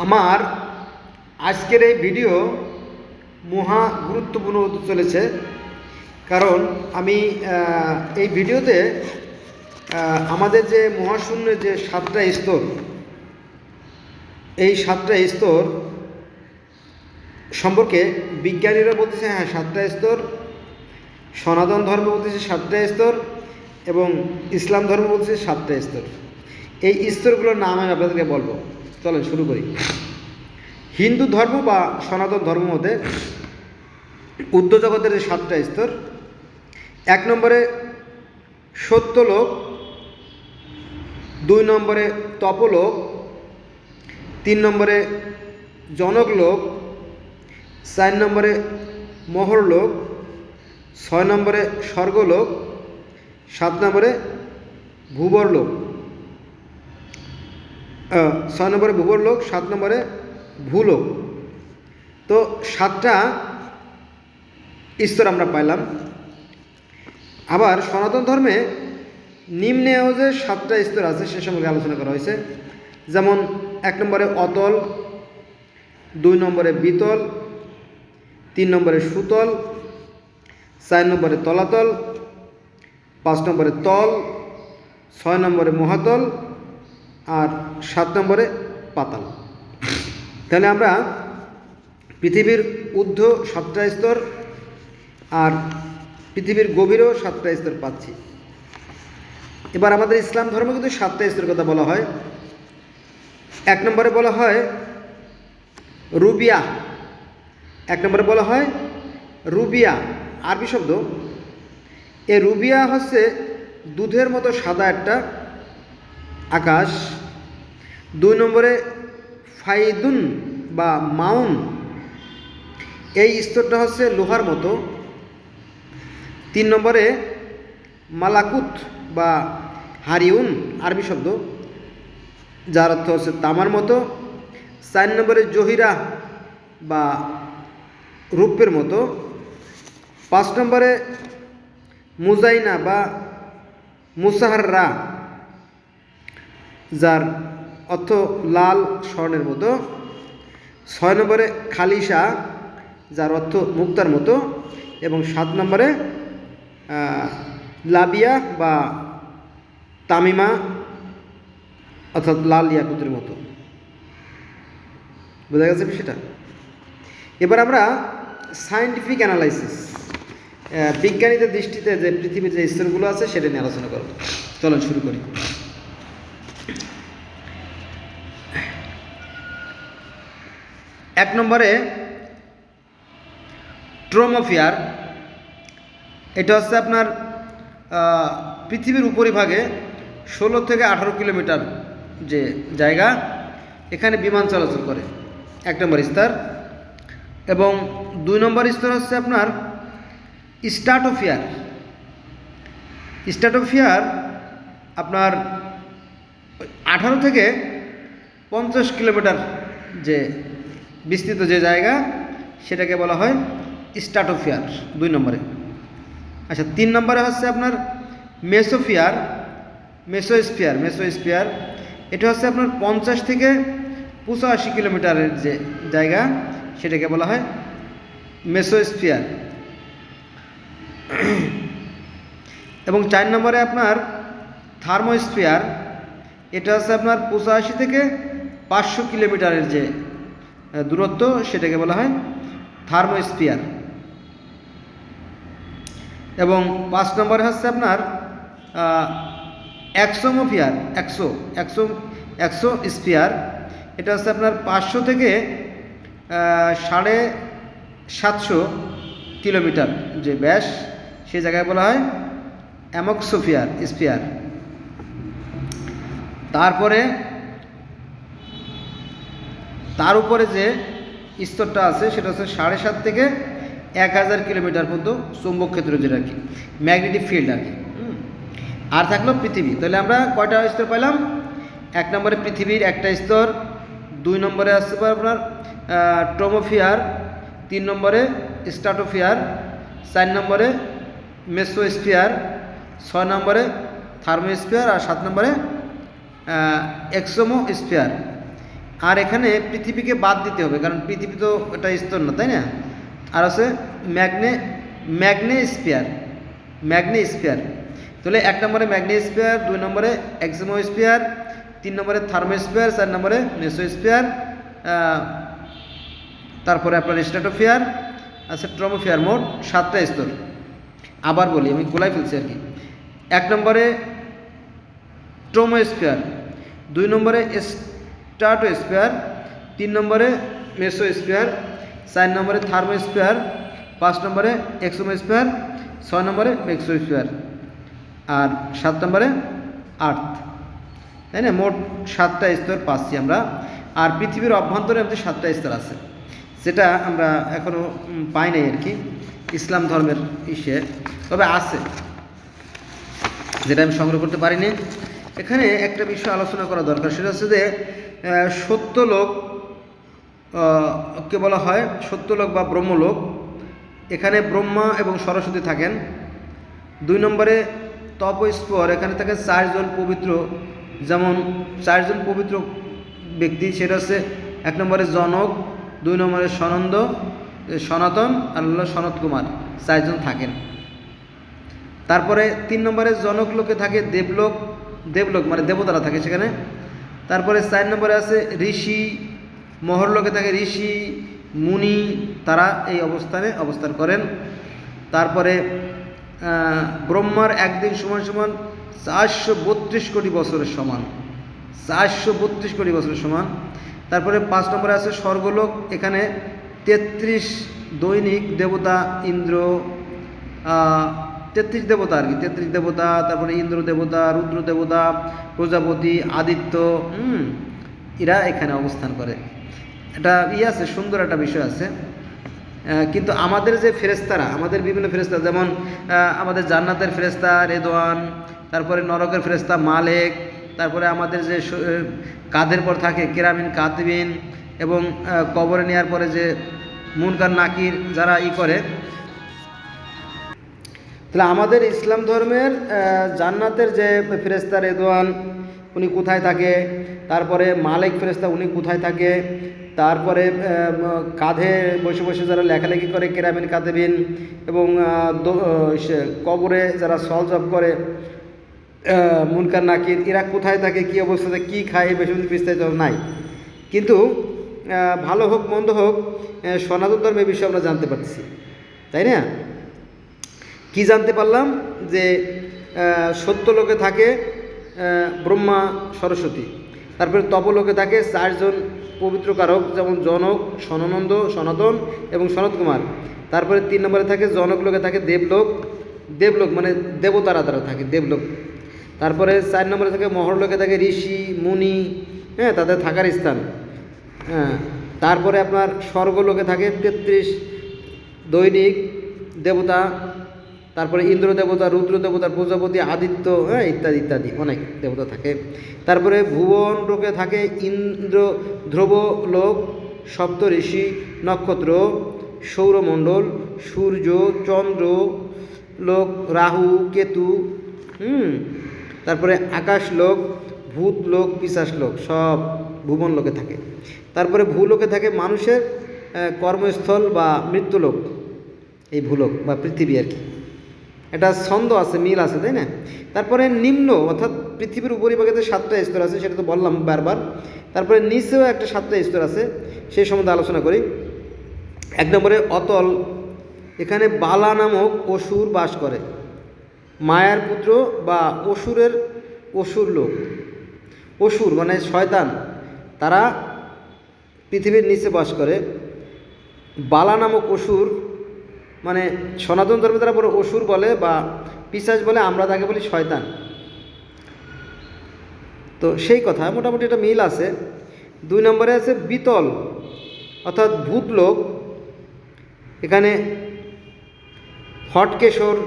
আমার আজকের এই ভিডিও মহা গুরুত্বপূর্ণ হতে চলেছে, কারণ আমি এই ভিডিওতে আমাদের যে মহাশূন্যের যে 7টা স্তর, এই 7টা স্তর সম্পর্কে বিজ্ঞানীরা বলতেছে হ্যাঁ 7টা স্তর, সনাতন ধর্ম বলতেছে 7টা স্তর এবং ইসলাম ধর্ম বলতেছে 7টা স্তর। এই স্তরগুলোর নাম আমি আপনাদেরকে বলবো। চলেন শুরু করি। হিন্দু ধর্ম বা সনাতন ধর্ম মতে ঊর্ধ্ব জগতের যে 7টা স্তর, 1 নম্বরে সত্যলোক, 2 নম্বরে তপলোক, 3 নম্বরে জনকলোক, 4 নম্বরে মোহরলোক, 6 নম্বরে স্বর্গলোক, 7 নম্বরে ভূবরলোক। 6 নম্বরে ভূবরলোক, 7 নম্বরে ভূলোক। তো 7টা স্তর আমরা পাইলাম। আবার সনাতন ধর্মে নিম্নেও যে 7টা স্তর আছে সে সম্পর্কে আলোচনা করা হয়েছে। যেমন 1 নম্বরে অতল, 2 নম্বরে বিতল, 3 নম্বরে সুতল, 4 নম্বরে তলাতল, 5 নম্বরে তল, 6 নম্বরে মহাতল আর 7 নম্বরে পাতাল। তাহলে আমরা পৃথিবীর ঊর্ধ্ব 7টা স্তর আর পৃথিবীর গভীরেও 7টা স্তর পাচ্ছি। এবার আমাদের ইসলাম ধর্মে কিন্তু 7টা স্তরের কথা বলা হয়। 1 নম্বরে বলা হয় রুবিয়া। 1 নম্বরে বলা হয় রুবিয়া, আরবি শব্দ। এই রুবিয়া হচ্ছে দুধের মতো সাদা একটা আকাশ। 2 নম্বরে ফাইদুন বা মাউন, এই স্তরটা হচ্ছে লোহার মতো। 3 নম্বরে মালাকুত বা হারিউন, আরবি শব্দ, যার অর্থ হচ্ছে তামার মতো। 4 নম্বরে জহিরা বা রূপের মতো। 5 নম্বরে মুজাইনা বা মুসাহাররা, যার অর্থ লাল স্বর্ণের মতো। 6 নম্বরে খালিসা, যার অর্থ মুক্তার মতো। এবং 7 নম্বরে লাবিয়া বা তামিমা, অর্থাৎ লাল ইয়াকুতের মতো। বোঝা গেছে বিষয়টা? এবার আমরা সায়েন্টিফিক অ্যানালাইসিস, বিজ্ঞানীদের দৃষ্টিতে যে পৃথিবীর যে স্তরগুলো আছে সেটা নিয়ে আলোচনা করব। চলুন শুরু করি। 1 নম্বরে ট্রোমোফিয়ার। এটা হচ্ছে আপনার পৃথিবীর উপরিভাগে 16 থেকে 18 কিলোমিটার যে জায়গা, এখানে বিমান চলাচল করে। 1 নম্বর স্তর। এবং 2 নম্বর স্তর হচ্ছে আপনার স্ট্রাটোফিয়ার। স্ট্রাটোফিয়ার আপনার 18 থেকে 50 কিলোমিটার যে বিস্তৃত যে জায়গা, সেটাকে বলা হয় স্ট্রাটোফিয়ার 2 নম্বরে। আচ্ছা, 3 নম্বরে হচ্ছে আপনার মেসোফিয়ার, মেসোস্ফিয়ার। এটা হচ্ছে আপনার 50 থেকে 85 কিলোমিটারের যে জায়গা, সেটাকে বলা হয় মেসোস্ফিয়ার। এবং 4 নম্বরে আপনার থার্মোস্ফিয়ার। এটা হচ্ছে আপনার 85 থেকে 500 কিলোমিটারের যে দূরত্ব, সেটাকে বলা হয় থার্মোস্ফিয়ার। এবং 5 নম্বরে হচ্ছে আপনার এক্সোস্ফিয়ার। এটা হচ্ছে আপনার 500 থেকে 750 কিলোমিটার যে ব্যাস, সেই জায়গায় বলা হয় স্ফিয়ার। তারপরে তার উপরে যে স্তরটা আছে সেটা হচ্ছে 7.5 থেকে 1000 কিলোমিটার পর্যন্ত চৌম্বক ক্ষেত্র, যেটা আর কি ম্যাগনেটিক ফিল্ড আর কি। আর থাকলো পৃথিবী। তাহলে আমরা কয়টা স্তর পেলাম? 1 নম্বরে পৃথিবীর একটা স্তর, 2 নম্বরে আসতে পারে আপনার ট্রোমোফিয়ার, 3 নম্বরে স্ট্রাটোফিয়ার, 4 নম্বরে মেসোস্ফিয়ার, 6 নম্বরে থার্মোস্ফিয়ার আর 7 নম্বরে এক্সোমোস্ফিয়ার। আর এখানে পৃথিবীকে বাদ দিতে হবে, কারণ পৃথিবী তো এটা স্তর না, তাই না? আর আছে ম্যাগনেস্ফিয়ার। তাহলে 1 নম্বরে ম্যাগনেস্ফিয়ার, 2 নম্বরে এক্সোস্ফিয়ার, 3 নম্বরে থার্মোস্ফিয়ার, 4 নম্বরে মেসোস্ফিয়ার, তারপরে আপনার স্ট্র্যাটোস্ফিয়ার আছে, ট্রমোস্ফিয়ার। মোট 7টা স্তর। আবার বলি, আমি গোলাই ফেলছি আর কি। 1 নম্বরে ট্রমোস্ফিয়ার, 2 নম্বরে স্ট্র্যাটোস্ফিয়ার, 3 নম্বরে মেসোস্ফিয়ার, 4 নম্বরে থার্মোস্ফিয়ার, 5 নম্বরে এক্সোস্ফিয়ার, 6 নম্বরে মেসোস্ফিয়ার, আর 7 নম্বরে আর্থ, তাই না? মোট 7টা স্তর পাচ্ছি আমরা। আর পৃথিবীর অভ্যন্তরে আমাদের 7টা স্তর আছে, সেটা আমরা এখনও পাই নাই আর কি ইসলাম ধর্মের তবে আছে, যেটা আমি সংগ্রহ করতে পারিনি। এখানে একটা বিষয় আলোচনা করা দরকার, সেটা হচ্ছে যে সত্যলোক কে বলা হয় সত্যলোক বা ব্রহ্মলোক। এখানে ব্রহ্মা এবং সরস্বতী থাকেন। 2 নম্বরে তপস্পর, এখানে থাকে 4 জন পবিত্র, যেমন 4 জন পবিত্র ব্যক্তি, সেটা হচ্ছে 1 নম্বরে জনক, 2 নম্বরে সনাতন আর সনত কুমার, 4 জন থাকেন। তারপরে 3 নম্বরে জনক লোকে থাকে দেবলোক মানে দেবতারা থাকে সেখানে। তারপরে 4 নম্বরে আছে ঋষি, মহরলোকে থাকে ঋষি মুনি, তারা এই অবস্থান করেন। তারপরে ব্রহ্মার একদিন সমান 432 কোটি বছরের সমান, 432 কোটি বছরের সমান। তারপরে 5 নম্বরে আছে স্বর্গলোক, এখানে 33 দৈনিক দেবতা, ইন্দ্র, 33 দেবতা আর কি, 33 দেবতা। তারপরে ইন্দ্র দেবতা, রুদ্র দেবতা, প্রজাপতি, আদিত্য, এরা এখানে অবস্থান করে। এটা আছে, সুন্দর একটা বিষয় আছে। কিন্তু আমাদের যে ফেরেশতারা, আমাদের বিভিন্ন ফেরেশতা, যেমন আমাদের জান্নাতের ফেরেশতা রেদওয়ান, তারপরে নরকের ফেরেশতা মালেক, তারপরে আমাদের যে কাঁধের পর থাকে কেরামিন কাতিবিন, এবং কবরে নেওয়ার পরে যে মুনকার নাকির যারা করে। তাহলে আমাদের ইসলাম ধর্মের জান্নাতের যে ফেরেশতা রেদওয়ান, উনি কোথায় থাকে? তারপরে মালিক ফেরেশতা, উনি কোথায় থাকে? তারপরে কাঁধে বসে বসে যারা লেখালেখি করে কেরামিন কাতিবিন, এবং কবরে যারা সলজব করে মুনকার নাকির, এরা কোথায় থাকে, কী অবস্থাতে, কী খায়, বেশি বিস্তারিত নাই। কিন্তু ভালো হোক মন্দ হোক, সনাতন ধর্মের বিষয়ে আমরা জানতে পারতেছি, তাই না? কি জানতে পারলাম? যে সত্যলোকে থাকে ব্রহ্মা সরস্বতী, তারপরে তপলোকে থাকে 4 জন পবিত্র কারক, যেমন জনক, সনাতন এবং সনত কুমার। তারপরে 3 নম্বরে থাকে জনক লোকে থাকে দেবলোক মানে দেবতারা তারা থাকে দেবলোক। তারপরে 4 নম্বরে থাকে মহরলোকে থাকে ঋষি মুনি, হ্যাঁ, তাদের থাকার স্থান। হ্যাঁ, তারপরে আপনার স্বর্গলোকে থাকে 33 দৈনিক দেবতা, তারপরে ইন্দ্র দেবতা, রুদ্র দেবতা, প্রজাপতি, আদিত্য, হ্যাঁ, ইত্যাদি ইত্যাদি অনেক দেবতা থাকে। তারপরে ভুবন লোকে থাকে ইন্দ্র, ধ্রুব লোক, সপ্ত ঋষি, নক্ষত্র, সৌরমণ্ডল, সূর্য, চন্দ্র লোক, রাহু, কেতু, তারপরে আকাশ লোক, ভূত লোক, পিশাচ লোক, সব ভুবন লোকে থাকে। তারপরে ভূলোকে থাকে মানুষের কর্মস্থল বা মৃত্যুলোক, এই ভূলোক বা পৃথিবী আর কি। এটা ছন্দ আছে, মিল আছে, তাই না? তারপরে নিম্ন, অর্থাৎ পৃথিবীর উপরিভাগে 7টা স্তর আছে, সেটা তো বললাম বারবার। তারপরে নিচেও একটা 7টা স্তর আছে, সেই সম্বন্ধে আলোচনা করি। 1 নম্বরে অতল, এখানে বালা নামক অসুর বাস করে, মায়ার পুত্র বা অসুর লোক। অসুর মানে শয়তান, তারা পৃথিবীর নিচে বাস করে। বালা নামক অসুর মানে সনাতন ধর্মে তারা বলে অসুর বলে বা পিশাচ বলে, আমরা তাকে বলি শয়তান। তো সেই কথা মোটামুটি একটা মিল আছে। 2 নম্বরে আছে বিতল, অর্থাৎ ভূতলোক। এখানে হটকেশর,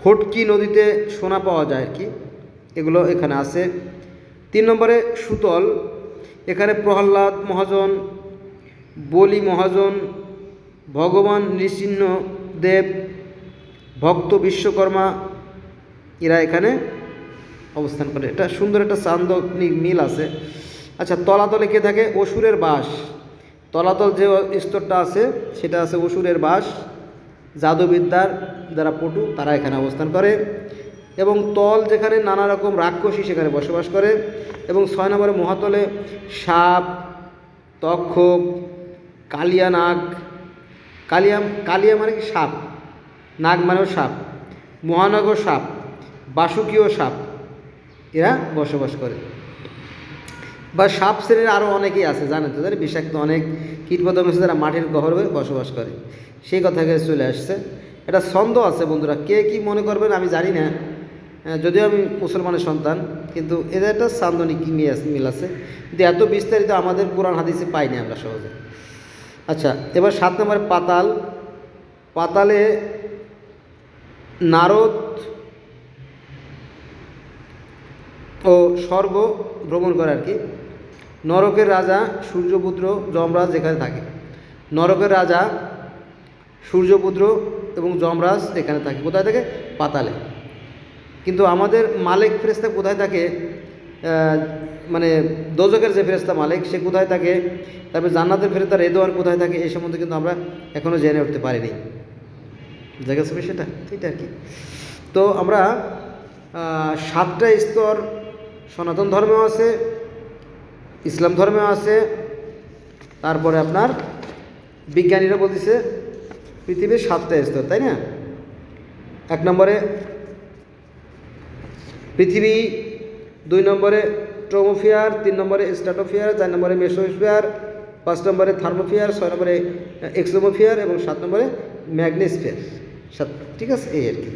হটকি নদীতে সোনা পাওয়া যায় আর কি, এগুলো এখানে আছে। 3 নম্বরে সুতল, এখানে প্রহ্লাদ মহাজন, বলি মহাজন, ভগবান নৃসিংহদেব, ভক্ত বিশ্বকর্মা, এরা এখানে অবস্থান করে। এটা সুন্দর একটা চান্দনিক মিল আছে। আচ্ছা, তলাতলে কে থাকে? অসুরের বাস। তলাতল যে স্তরটা আছে সেটা আছে অসুরের বাস। জাদুবিদ্যার যারা পটু তারা এখানে অবস্থান করে। এবং তল যেখানে নানা রকম রাক্ষসী সেখানে বসবাস করে। এবং 6 নম্বরে মহাতলে সাপ, তক্ষক, কালিয়া নাগ। কালিয়া মানে কি? সাপ। নাগ মানেও সাপ। মহানগর সাপ, বাসুকীয় সাপ, এরা বসবাস করে। বা সাপ শ্রেণীর আরও অনেকেই আছে, জানেন তো, যারা বিষাক্ত অনেক কীটপতঙ্গ আছে যারা মাটির গহ্বরে বসবাস করে। সেই কথা চলে আসছে। এটা ছন্দ আছে বন্ধুরা, কে কি মনে করবেন আমি জানি না, যদিও আমি মুসলমানের সন্তান, কিন্তু এদের একটা চান্দনিক মিল আছে, কিন্তু এত বিস্তারিত আমাদের কোরআন হাদিসে পাইনি আমরা সহজে। আচ্ছা, এবার 7 নম্বরে পাতাল। পাতালে নারদ ও স্বর্গ ভ্রমণ করে আর কি। নরকের রাজা সূর্যপুত্র যমরাজ এখানে থাকে। নরকের রাজা সূর্যপুত্র এবং যমরাজ এখানে থাকে। কোথায় থাকে? পাতালে। কিন্তু আমাদের মালিক ফেরেশতা কোথায় থাকে? মানে দোজকের যে ফেরেশতা মালিক সে কোথায় থাকে, তারপরে জান্নাতের ফেরেশতা রেদওয়ান কোথায় থাকে, এই সম্বন্ধে কিন্তু আমরা এখনও জেনে উঠতে পারিনি। জায়গা আছে সেটা এটা আর কি। তো আমরা 7টা স্তর সনাতন ধর্মেও আছে, ইসলাম ধর্মেও আছে, তারপরে আপনার বিজ্ঞানীরা বলতেছে পৃথিবীর 7টা স্তর, তাই না? 1 নম্বরে পৃথিবী, 2 নম্বরে ট্রোমোফিয়ার, 3 নম্বরে স্ট্রাটোফিয়ার, 4 নম্বরে মেসোস্ফিয়ার, 5 নম্বরে থার্মোফিয়ার, 6 নম্বরে এক্সোমোফিয়ার এবং 7 নম্বরে ম্যাগনেসফিয়ার। ঠিক আছে, এই আর কি।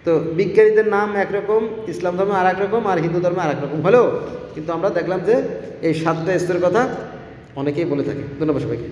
তো বিজ্ঞানীদের নাম একরকম, ইসলাম ধর্মে আর একরকম, আর হিন্দু ধর্মে আর একরকম হলেও কিন্তু আমরা দেখলাম যে এই 7টা স্তরের কথা অনেকেই বলে থাকে। ধন্যবাদ সবাইকে।